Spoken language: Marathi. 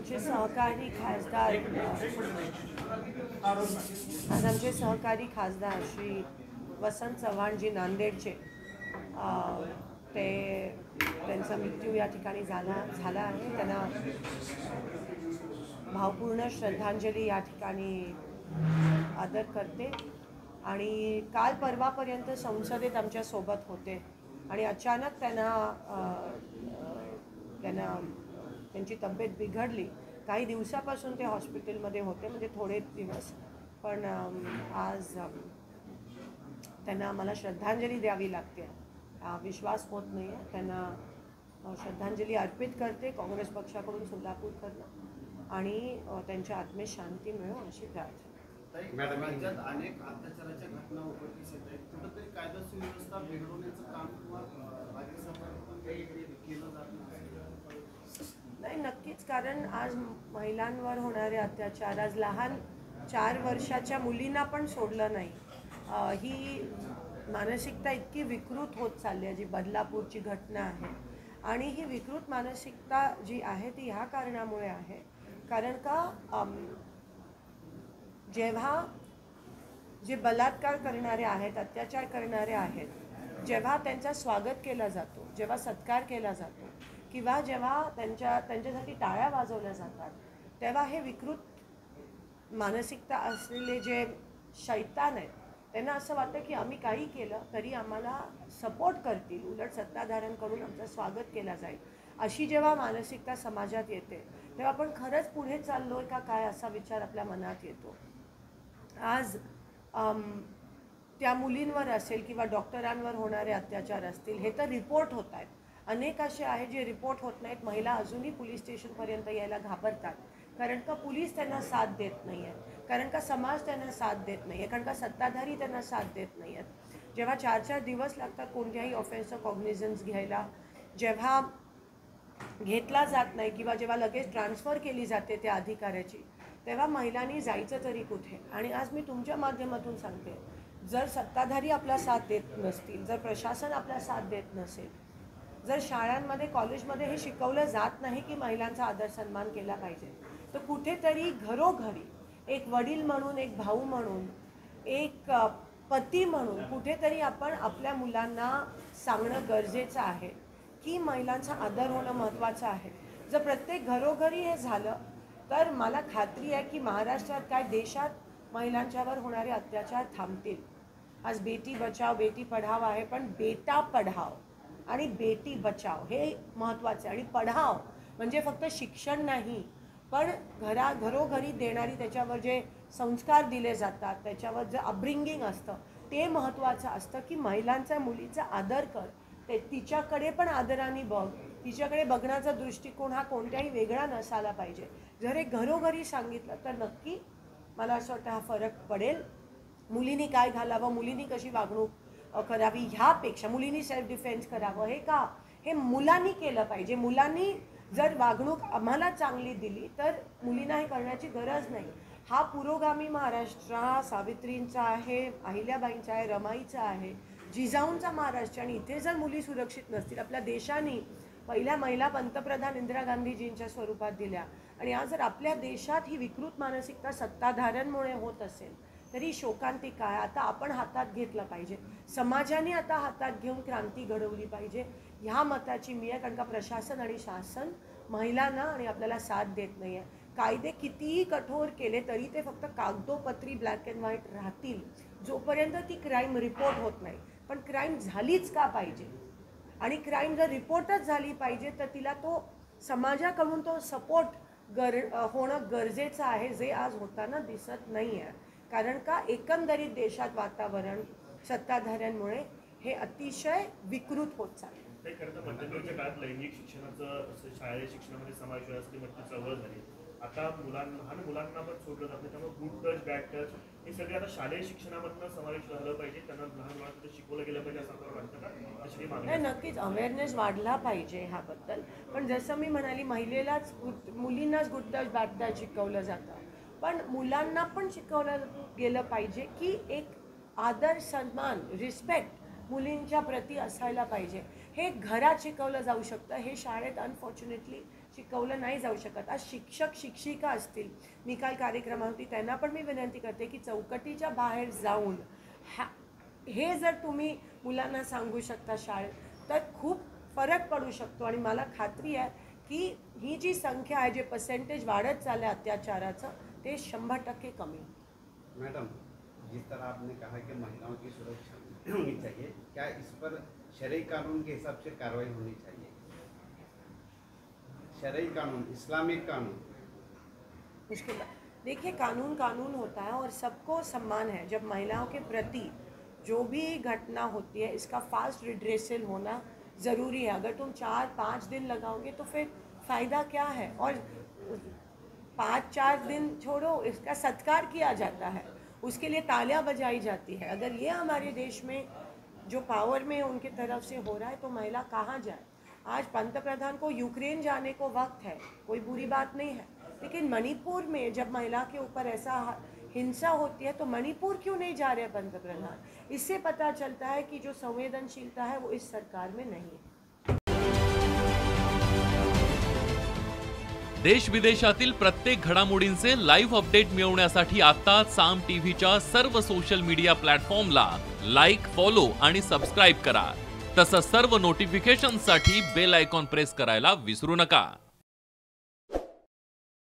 आमचे सहकारी खासदार श्री वसंत चव्हाण जी नांदेडचे त्यांचा मृत्यू या ठिकाणी झाला आहे. त्यांना भावपूर्ण श्रद्धांजली या ठिकाणी आदर करते. आणि काल परवापर्यंत संसदेत आमच्या सोबत होते आणि अचानक त्यांची तब्येत बिघडली. काही दिवसापासून ते हॉस्पिटलमध्ये होते, म्हणजे थोडे दिवस, पण आज त्यांना आम्हाला श्रद्धांजली द्यावी लागते. विश्वास होत नाही आहे. त्यांना श्रद्धांजली अर्पित करते काँग्रेस पक्षाकडून सोलापूरकडनं, आणि त्यांच्या आत्मेत शांती मिळो अशी प्रार्थना. राज्यात अनेक अत्याचाराच्या घटना उघडकीस येत आहेत. कुठंतरी कायदा सुव्यवस्था बिघडवण्याचं काम किंवा राज्य सरकारकडून केलं जात नाही, नक्कीच. कारण आज महिलांवर होणारे अत्याचार, आज लहान 4 वर्षाच्या मुलींना पण सोडलं नाही. ही मानसिकता इतकी विकृत होत चालली आहे, जी बदलापूरची घटना आहे. आणि ही विकृत मानसिकता जी आहे ती ह्या कारणामुळे आहे, कारण का जेव्हा जे बलात्कार करणारे आहेत, अत्याचार करणारे आहेत, जेव्हा त्यांचा स्वागत केला जातो, जेव्हा सत्कार केला जातो, किंवा जेव्हा त्यांच्यासाठी टाळ्या वाजवल्या जातात, तेव्हा हे विकृत मानसिकता असलेले जे शैतान आहेत त्यांना असं वाटतं की आम्ही काही केलं तरी आम्हाला सपोर्ट करतील, उलट सत्ताधाऱ्यांकडून आमचं स्वागत केलं जाईल. अशी जेव्हा मानसिकता समाजात येते तेव्हा आपण खरंच पुढे चाललो आहे का काय असा विचार आपल्या मनात येतो. आज त्या मुलींवर असेल किंवा डॉक्टरांवर होणारे अत्याचार असतील, हे तर रिपोर्ट होत आहेत. अनेक असे आहेत जे रिपोर्ट होत नाहीत. महिला अजूनही पोलीस स्टेशनपर्यंत यायला घाबरतात, कारण का पोलीस त्यांना साथ देत नाही आहे, कारण का समाज त्यांना साथ देत नाही आहे, कारण का सत्ताधारी त्यांना साथ देत नाही आहेत. जेव्हा 4-4 दिवस लागतात कोणत्याही ऑफेन्सचं कॉग्निझन्स घ्यायला, जेव्हा घेतला जात नाही किंवा जेव्हा लगेच ट्रान्सफर केली जाते त्या अधिकाऱ्याची, तेव्हा महिलांनी जायचं तरी कुठे. आणि आज मी तुमच्या माध्यमातून सांगते, जर सत्ताधारी आपला साथ देत नसतील, जर प्रशासन आपला साथ देत नसेल, जर शाळांमध्ये कॉलेजमध्ये हे शिकवलं जात नाही की महिलांचा आदर सन्मान केला पाहिजे, तर कुठेतरी घरोघरी एक वडील म्हणून, एक भाऊ म्हणून, एक पती म्हणून कुठेतरी आपण आपल्या मुलांना सांगणं गरजेचं आहे की महिलांचा आदर होणं महत्त्वाचं आहे. जर प्रत्येक घरोघरी हे झालं तर मला खात्री आहे की महाराष्ट्रात काय देशात महिलांच्यावर होणारे अत्याचार थांबतील. आज बेटी बचाव बेटी पढाव आहे, पण बेटा पढाव आणि बेटी बचाव हे महत्त्वाचं आहे. आणि पढाव म्हणजे फक्त शिक्षण नाही, पण घरोघरी देणारी त्याच्यावर जे संस्कार दिले जातात, त्याच्यावर जे अपब्रिंगिंग असतं ते महत्त्वाचं असतं. की महिलांचा, मुलीचा आदर कर, ते तिच्याकडे पण आदराने बघ, तिच्याकडे बघण्याचा दृष्टिकोन हा कोणत्याही वेगळा नसायला पाहिजे. जर हे घरोघरी सांगितलं तर नक्की मला असं वाटतं हा फरक पडेल. मुलींनी काय घालावं, मुलींनी कशी वागणूक करावी, ह्यापेक्षा मुलींनी सेल्फ डिफेन्स करावं, हे मुलांनी केलं पाहिजे. मुलांनी जर वागणूक आम्हाला चांगली दिली तर मुलींना हे करण्याची गरज नाही. हा पुरोगामी महाराष्ट्र हा सावित्रींचा आहे, अहिल्याबाईंचा आहे, रमाईचा आहे, जिजाऊंचा महाराष्ट्र. आणि इथे जर मुली सुरक्षित नसतील, आपल्या देशाने पहिल्या महिला पंतप्रधान इंदिरा गांधीजींच्या स्वरूपात दिल्या, आणि आज जर आपल्या देशात ही विकृत मानसिकता सत्ताधाऱ्यांमुळे होत असेल तरी शोकांतिक आहे. आता आपण हातात घेतलं पाहिजे, समाजाने आता हातात घेऊन क्रांती घडवली पाहिजे, ह्या मताची मी आहे. कारण का प्रशासन आणि शासन महिलांना आणि आपल्याला साथ देत नाही आहे. कायदे कितीही कठोर केले तरी ते फक्त कागदोपत्री ब्लॅक अँड व्हाईट राहतील जोपर्यंत ती क्राईम रिपोर्ट होत नाही. पण क्राईम झालीच का पाहिजे, आणि क्राईम जर रिपोर्टच झाली पाहिजे तर तिला तो समाजाकडून तो सपोर्ट होणं गरजेचं आहे, जे आज होताना दिसत नाही आहे. कारण का एकंदरीत देशात वातावरण सत्ताधाऱ्यांमुळे हे अतिशय विकृत होत चाललं. ते खरं तर मध्यंतरीच्या काळात लैंगिक शिक्षणाचं शालेय शिक्षणामध्ये समावेश व्हायची मोठी चळवळ झाली. आता लहान मुलांना पण सोडलं जातं, त्यामुळे गुड टच बॅड टच हे सगळे आता शालेय शिक्षणामधनं समावेश झालं पाहिजे, त्यांना लहान मुलांना शिकवलं गेलं पाहिजे असं आपल्याला वाटतं का? नाही, नक्कीच अवेअरनेस वाढला पाहिजे ह्याबद्दल. पण जसं मी म्हणाली, महिलेलाच मुलींनाच गुड टच बॅड टच शिकवलं जातं, पण मुलांना पण शिकवलं गेलं पाहिजे की एक आदर, सन्मान, रिस्पेक्ट मुलींच्या प्रती असायला पाहिजे. हे घरात शिकवलं जाऊ शकतं, हे शाळेत अनफॉर्च्युनेटली शिकवलं नाही जाऊ शकत. आज शिक्षक शिक्षिका असतील, मी काल कार्यक्रमावरती त्यांना पण मी विनंती करते की चौकटीच्या बाहेर जाऊन हे जर तुम्ही मुलांना सांगू शकता शाळेत, तर खूप फरक पडू शकतो. आणि मला खात्री आहे की ही जी संख्या आहे, जे पर्सेंटेज वाढत चाललं आहे अत्याचाराचं, ते 100% कमी. मैडम, जिस तरह आपने कहा कि महिलाओं की सुरक्षा होनी चाहिए, क्या इस पर शरई कानून के हिसाब से कार्रवाई होनी चाहिए? शरई कानून, इस्लामिक कानून? मुश्किल देखिए, कानून कानून होता है और सबको सम्मान है. जब महिलाओं के प्रति जो भी घटना होती है, इसका फास्ट रिड्रेसल होना ज़रूरी है. अगर तुम 4-5 दिन लगाओगे तो फिर फ़ायदा क्या है? और 5-4 दिन छोड़ो, इसका सत्कार किया जाता है, उसके लिए तालियां बजाई जाती है. अगर ये हमारे देश में जो पावर में उनकी तरफ से हो रहा है, तो महिला कहाँ जाए? आज पंतप्रधान को यूक्रेन जाने को वक्त है, कोई बुरी बात नहीं है, लेकिन मणिपुर में जब महिला के ऊपर ऐसा हिंसा होती है, तो मणिपुर क्यों नहीं जा रहे पंतप्रधान? इससे पता चलता है कि जो संवेदनशीलता है वो इस सरकार में नहीं है. देश विदेशातील प्रत्येक घडामोडींचे लाईव्ह अपडेट मिळवण्यासाठी आता साम टीव्हीच्या सर्व सोशल मीडिया प्लॅटफॉर्मला लाईक, फॉलो आणि सबस्क्राईब करा. तसंच सर्व नोटिफिकेशनसाठी बेल आयकॉन प्रेस करायला विसरू नका.